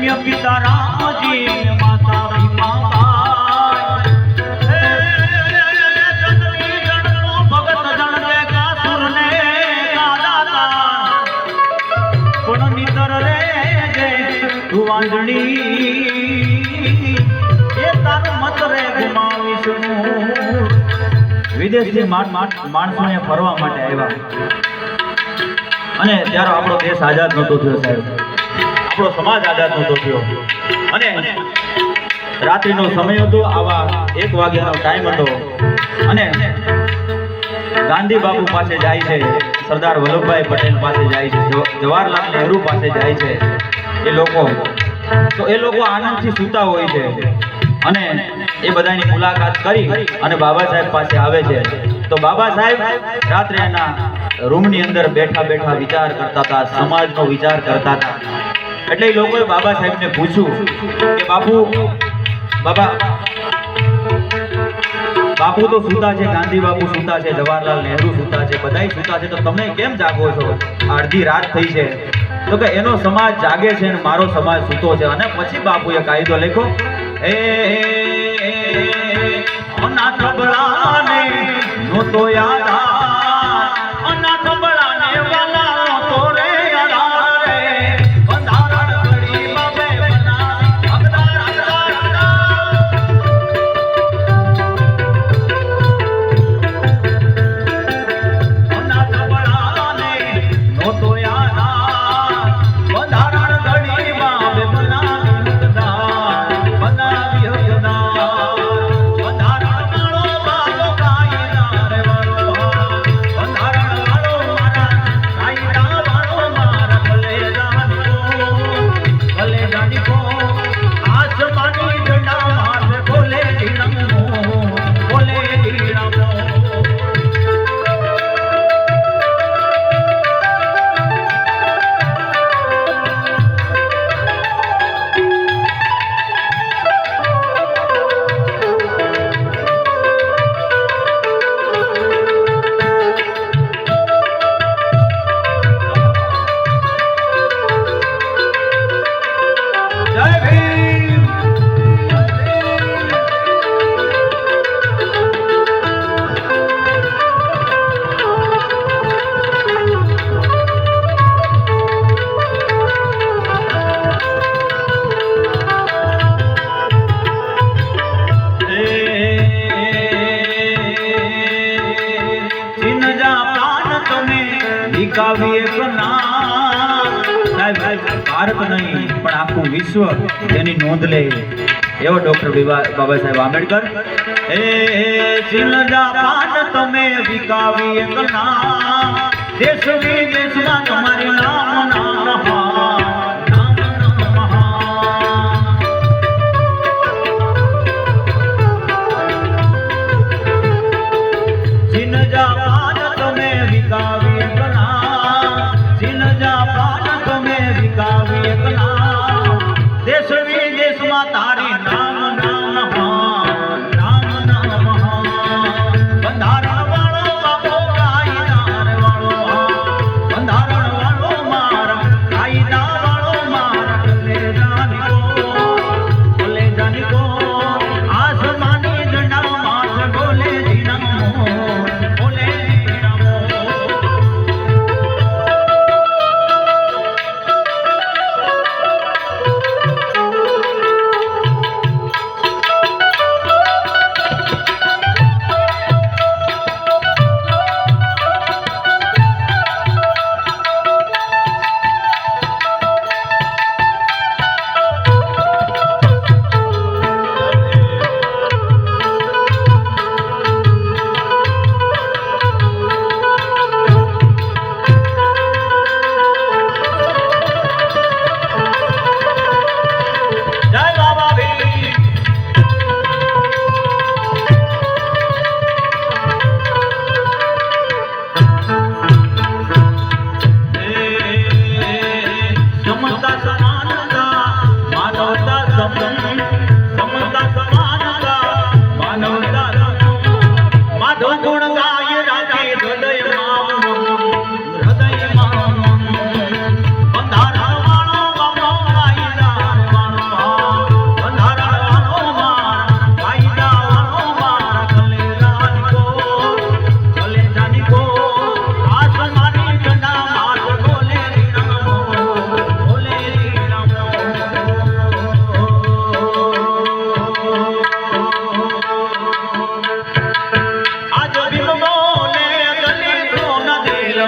પુણ્ય પિતા રામજી માતા ભીમાબાઈ જનની જનનો ભગત જન રે કાસુરને કાદાતા પણ નિતર રે જે તું વાંજણી એ તારું મત રે ગુમાવીશું વિદેશથી માણસોને ફરવા માટે આવ્યા અને ત્યારે આપણો દેશ આઝાદ નહોતો થયો સાહેબ, આપણો સમાજ આઝાદ નહોતો થયો અને રાત્રિનો સમય હતો, આવા 1 વાગ્યાનો ટાઈમ હતો અને ગાંધી બાપુ પાસે જાય છે, સરદાર વલ્લભભાઈ પટેલ પાસે જાય છે, જવાહરલાલ નહેરુ પાસે જાય છે એ લોકો, તો એ લોકો આનંદથી સૂતા હોય છે અને એ બધાની મુલાકાત કરી અને બાબા સાહેબ પાસે આવે છે. તો બાબા સાહેબ રાત્રે એના રૂમની અંદર બેઠા બેઠા વિચાર કરતા હતા, સમાજનો વિચાર કરતા હતા. એટલે એ લોકોએ બાબા સાહેબને પૂછ્યું કે બાપુ તો સૂતા છે, ગાંધી બાપુ સૂતા છે, જવાહરલાલ નહેરુ સૂતા છે, બધાય સૂતા છે, તો તમે કેમ જાગો છો? અડધી રાત થઈ છે. તો કે એનો સમાજ જાગે છે અને મારો સમાજ સૂતો છે. અને પછી બાપુએ કાયદો લખ્યો, અનાથ બળાને નહોતો યાદ, અનાથ બળાને વાલા નહોતો રે યાદ રે, બંધારણ ઘડી બાબે બનાવી હકદાર અનાથ બળાને નહોતો યાદ, બંધારણ ઘડી બાબે બનાવી હકદાર, બનાવી હકદાર, બંધારણ વાળો બાબો કાયદાર વાળો, બંધારણ વાળો મારા કાયદા વાળો મારા ભલે જાણીકો આસમાની ઝંડા માથે બોલે ધીણમો, બોલે ધીણમો. જય ભીમ. સિનજા પ્રાણ તમે વિકાવી એક નામ. સાહેબ ભારત નહીં પણ આખું વિશ્વ એની નોંધ લે એવો ડોક્ટર બાબા સાહેબ આંબેડકર. સિનજા પ્રાણ તમે વિકાવી એક નામ, દેશ વિદેશમાં તમારી નામ નામ મહાન, નામ નામ મહાન. સિનજા પ્રાણ તમે વિકાવી એક નામ, સિનજા પ્રાણ તમે વિકાવી એક નામ.